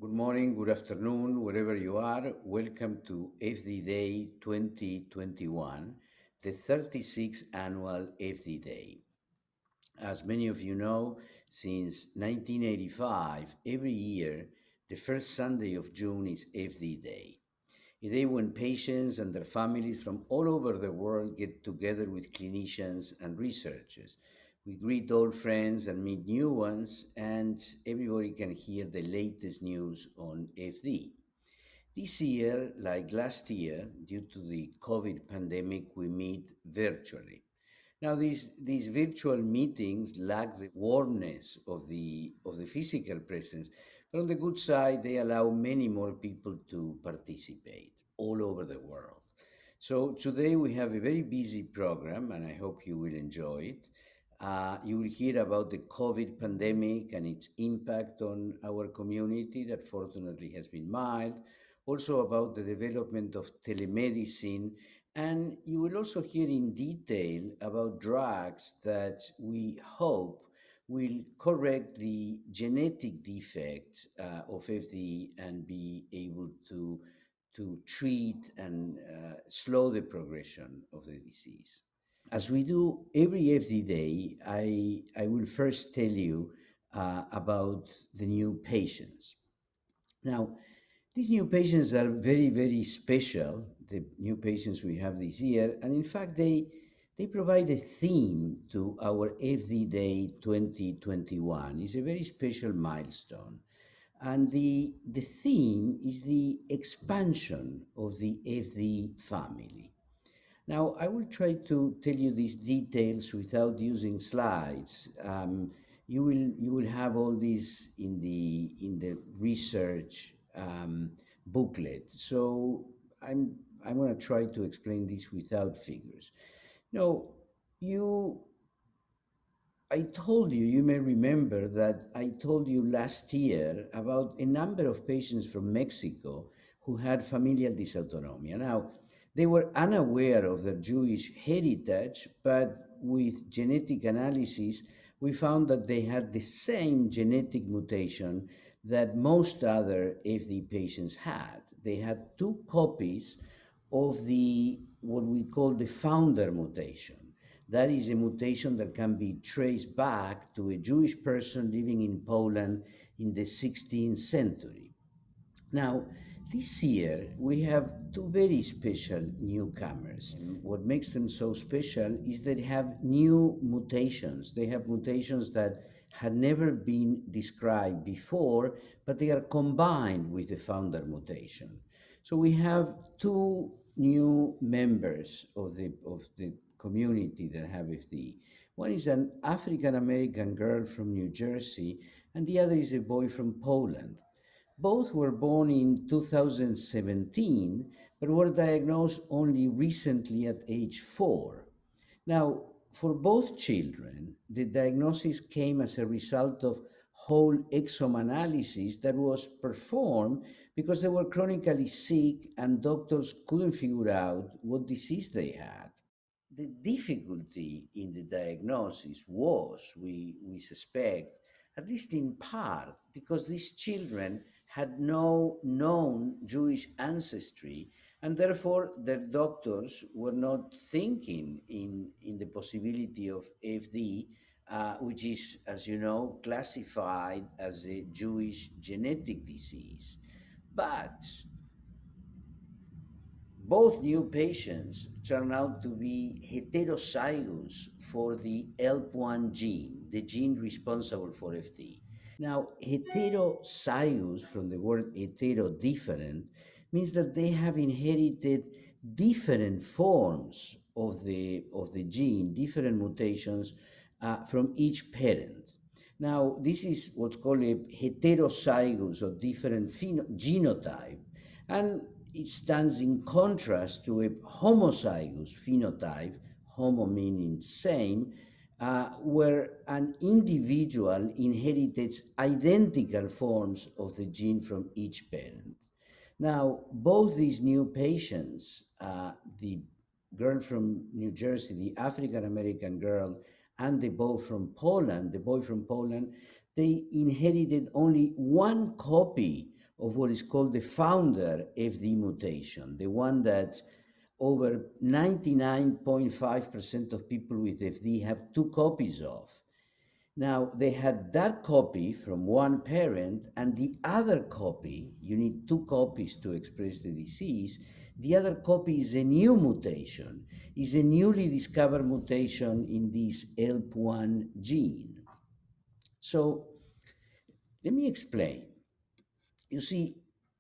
Good morning, good afternoon, wherever you are. Welcome to FD Day 2021, the 36th annual FD Day. As many of you know, since 1985, every year, the first Sunday of June is FD Day, a day when patients and their families from all over the world get together with clinicians and researchers. We greet old friends and meet new ones, and everybody can hear the latest news on FD. This year, like last year, due to the COVID pandemic, we meet virtually. Now, these virtual meetings lack the warmness of the physical presence, but on the good side, they allow many more people to participate all over the world. So today we have a very busy program, and I hope you will enjoy it. You will hear about the COVID pandemic and its impact on our community that fortunately has been mild. Also about the development of telemedicine, and you will also hear in detail about drugs that we hope will correct the genetic defects of FD and be able to treat and slow the progression of the disease. As we do every FD day, I will first tell you about the new patients. Now, these new patients are very, very special, the new patients we have this year, and in fact, they provide a theme to our FD Day 2021. It's a very special milestone. And the theme is the expansion of the FD family. Now, I will try to tell you these details without using slides. You will have all these in the research booklet. So I'm going to try to explain this without figures. Now, you I told you, you may remember that I told you last year about a number of patients from Mexico who had familial dysautonomia. Now, they were unaware of their Jewish heritage, but with genetic analysis, we found that they had the same genetic mutation that most other FD patients had. They had two copies of the what we call the founder mutation. That is a mutation that can be traced back to a Jewish person living in Poland in the 16th century. Now, this year we have two very special newcomers. And what makes them so special is that they have new mutations. They have mutations that had never been described before, but they are combined with the founder mutation. So we have two new members of the community that have FD. One is an African American girl from New Jersey, and the other is a boy from Poland. Both were born in 2017, but were diagnosed only recently at age 4. Now, for both children, the diagnosis came as a result of whole exome analysis that was performed because they were chronically sick and doctors couldn't figure out what disease they had. The difficulty in the diagnosis was, we suspect, at least in part, because these children had no known Jewish ancestry, and therefore their doctors were not thinking in the possibility of FD, which is, as you know, classified as a Jewish genetic disease. But both new patients turn out to be heterozygous for the ELP1 gene, the gene responsible for FD. Now, heterozygous, from the word hetero, different, means that they have inherited different forms of the gene, different mutations from each parent. Now, this is what's called a heterozygous or different genotype. And it stands in contrast to a homozygous phenotype, homo meaning same, where an individual inherits identical forms of the gene from each parent. Now, both these new patients, the girl from New Jersey, the African American girl, and the boy from Poland, they inherited only one copy of what is called the founder FD mutation, the one that over 99.5% of people with FD have two copies of. Now, they had that copy from one parent, and the other copy, you need two copies to express the disease. The other copy is a new mutation, is a newly discovered mutation in this ELP1 gene. So, let me explain. You see,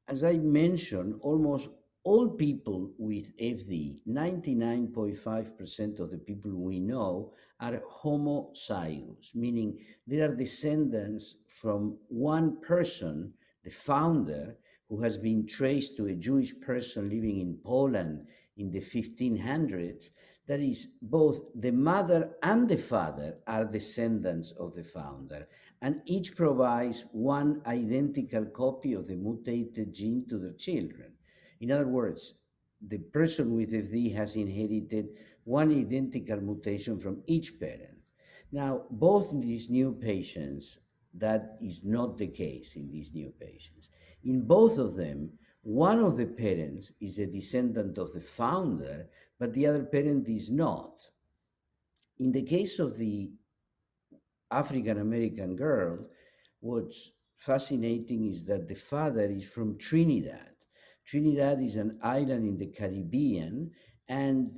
as I mentioned, almost all people with FD, 99.5% of the people we know, are homozygous, meaning they are descendants from one person, the founder, who has been traced to a Jewish person living in Poland in the 1500s. That is, both the mother and the father are descendants of the founder, and each provides one identical copy of the mutated gene to their children. In other words, the person with FD has inherited one identical mutation from each parent. Now, both in these new patients, that is not the case in these new patients. In both of them, one of the parents is a descendant of the founder, but the other parent is not. In the case of the African American girl, what's fascinating is that the father is from Trinidad. Trinidad is an island in the Caribbean, and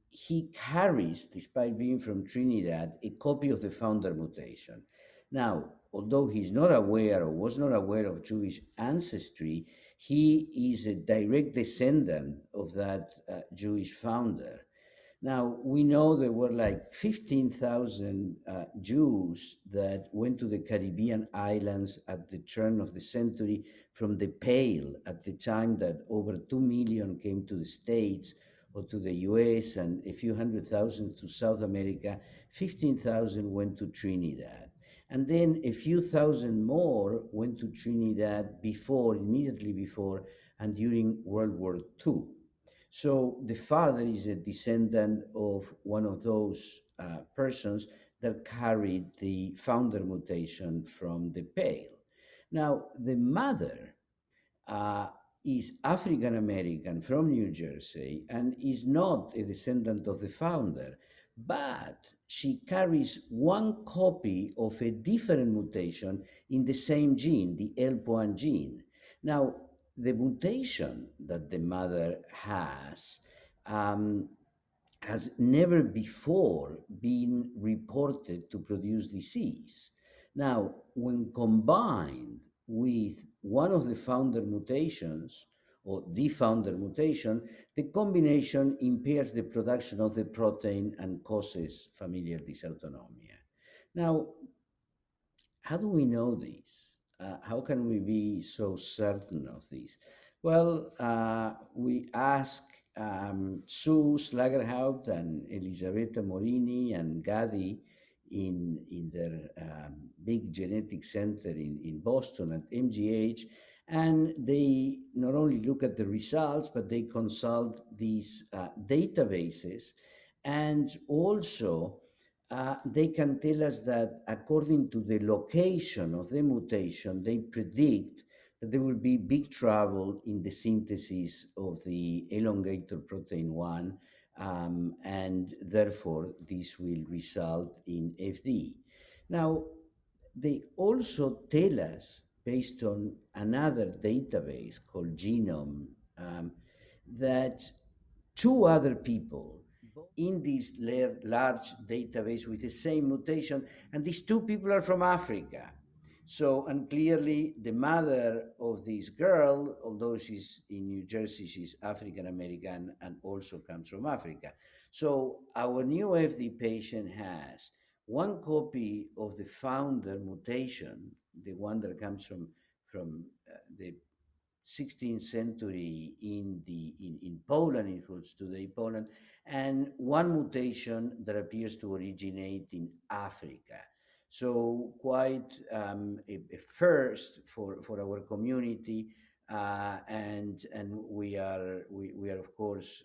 he carries, despite being from Trinidad, a copy of the founder mutation. Now, although he's not aware or was not aware of Jewish ancestry, he is a direct descendant of that Jewish founder. Now, we know there were like 15,000 Jews that went to the Caribbean islands at the turn of the century from the Pale at the time that over 2 million came to the States or to the US and a few hundred thousand to South America. 15,000 went to Trinidad. And then a few thousand more went to Trinidad before, immediately before, and during World War II. So the father is a descendant of one of those persons that carried the founder mutation from the Pale. Now, the mother uh, is African American from New Jersey and is not a descendant of the founder, but she carries one copy of a different mutation in the same gene, the ELP1 gene. Now, the mutation that the mother um, has never before been reported to produce disease. Now, when combined with one of the founder mutations or the founder mutation, the combination impairs the production of the protein and causes familial dysautonomia. Now, how do we know this? How can we be so certain of this? Well, we ask Sue Slagerhout and Elisabetta Morini and Gadi in their big genetic center in Boston at MGH, and they not only look at the results, but they consult these databases, and also they can tell us that according to the location of the mutation, they predict that there will be big trouble in the synthesis of the elongator protein 1, and therefore this will result in FD. Now, they also tell us, based on another database called Genome, that two other people in this large database with the same mutation, and these two people are from Africa. So, and clearly the mother of this girl, although she's in New Jersey, she's African American and also comes from Africa. So, our new FD patient has one copy of the founder mutation, the one that comes from the 16th century in Poland, it was today Poland, and one mutation that appears to originate in Africa. So quite a first for our community, and we are of course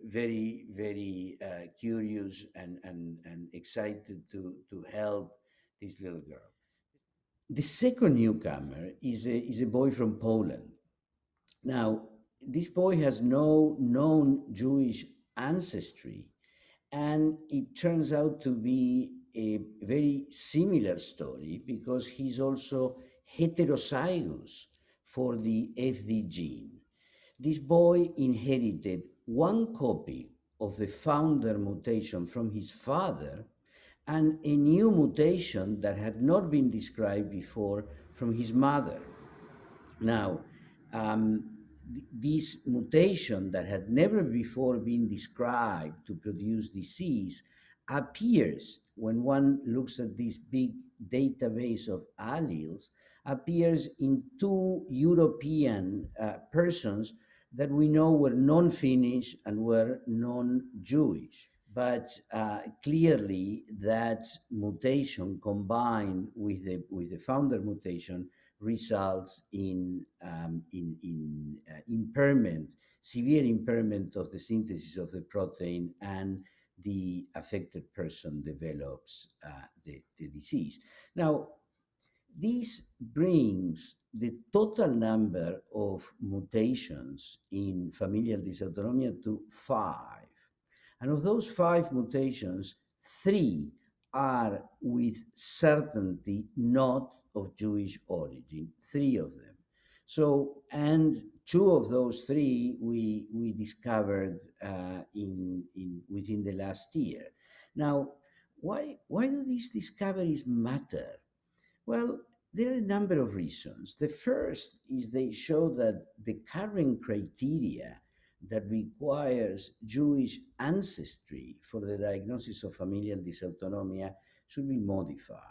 very curious and excited to help this little girl. The second newcomer is a boy from Poland. Now, this boy has no known Jewish ancestry, and it turns out to be a very similar story because he's also heterozygous for the FD gene. This boy inherited one copy of the founder mutation from his father and a new mutation that had not been described before from his mother. Now, this mutation that had never before been described to produce disease appears when one looks at this big database of alleles, appears in two European persons that we know were non-Finnish and were non-Jewish. But clearly, that mutation combined with the founder mutation results in impairment, severe impairment of the synthesis of the protein, and the affected person develops the disease. Now, this brings the total number of mutations in familial dysautonomia to five. And of those five mutations, three are with certainty not of Jewish origin, three of them. So, and two of those three we discovered within the last year. Now, why do these discoveries matter? Well, there are a number of reasons. The first is they show that the current criteria that requires Jewish ancestry for the diagnosis of familial dysautonomia should be modified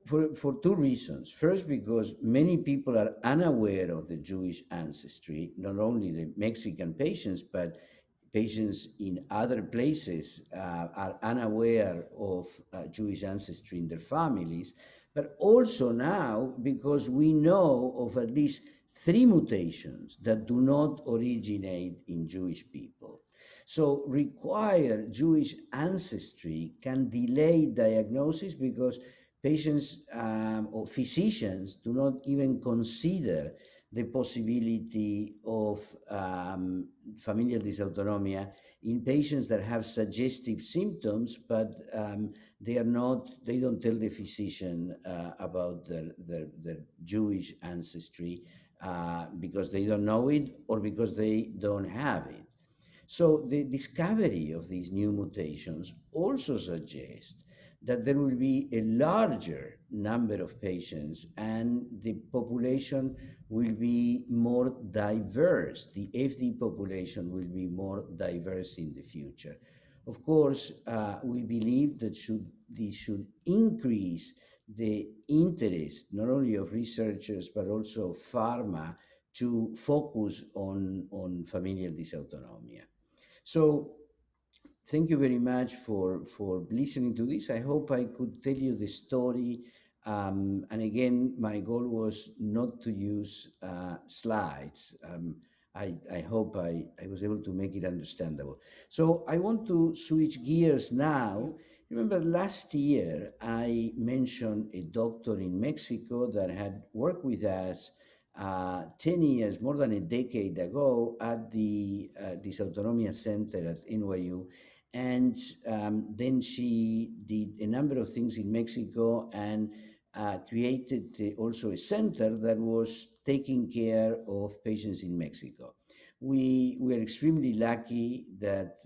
for two reasons. First, because many people are unaware of the Jewish ancestry, not only the Mexican patients, but patients in other places are unaware of Jewish ancestry in their families, but also now because we know of at least three mutations that do not originate in Jewish people. So required Jewish ancestry can delay diagnosis because patients or physicians do not even consider the possibility of familial dysautonomia in patients that have suggestive symptoms, but they don't tell the physician about their Jewish ancestry because they don't know it or because they don't have it. So the discovery of these new mutations also suggests that there will be a larger number of patients and the population will be more diverse. The FD population will be more diverse in the future. Of course, we believe that this should increase the interest not only of researchers but also pharma to focus on familial dysautonomia. So thank you very much for listening to this. I hope I could tell you the story. And again, my goal was not to use slides. I hope I was able to make it understandable. So I want to switch gears now. Remember last year I mentioned a doctor in Mexico that had worked with us 10 years, more than a decade ago, at the Dysautonomia Center at NYU. And then she did a number of things in Mexico and created also a center that was taking care of patients in Mexico. We are extremely lucky that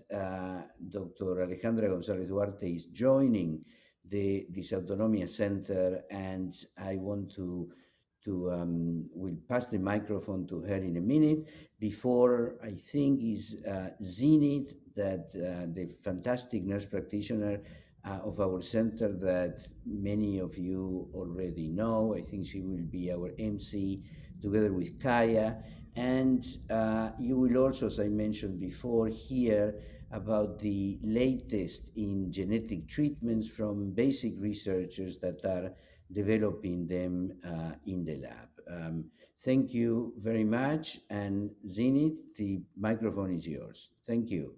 Dr. Alejandra González Duarte is joining the Dysautonomia Center, and I want to we'll pass the microphone to her in a minute. Before, I think, is Zenith, that the fantastic nurse practitioner of our center that many of you already know. I think she will be our MC together with Kaya. And you will also, as I mentioned before, hear about the latest in genetic treatments from basic researchers that are developing them in the lab. Thank you very much. And Zenith, the microphone is yours. Thank you.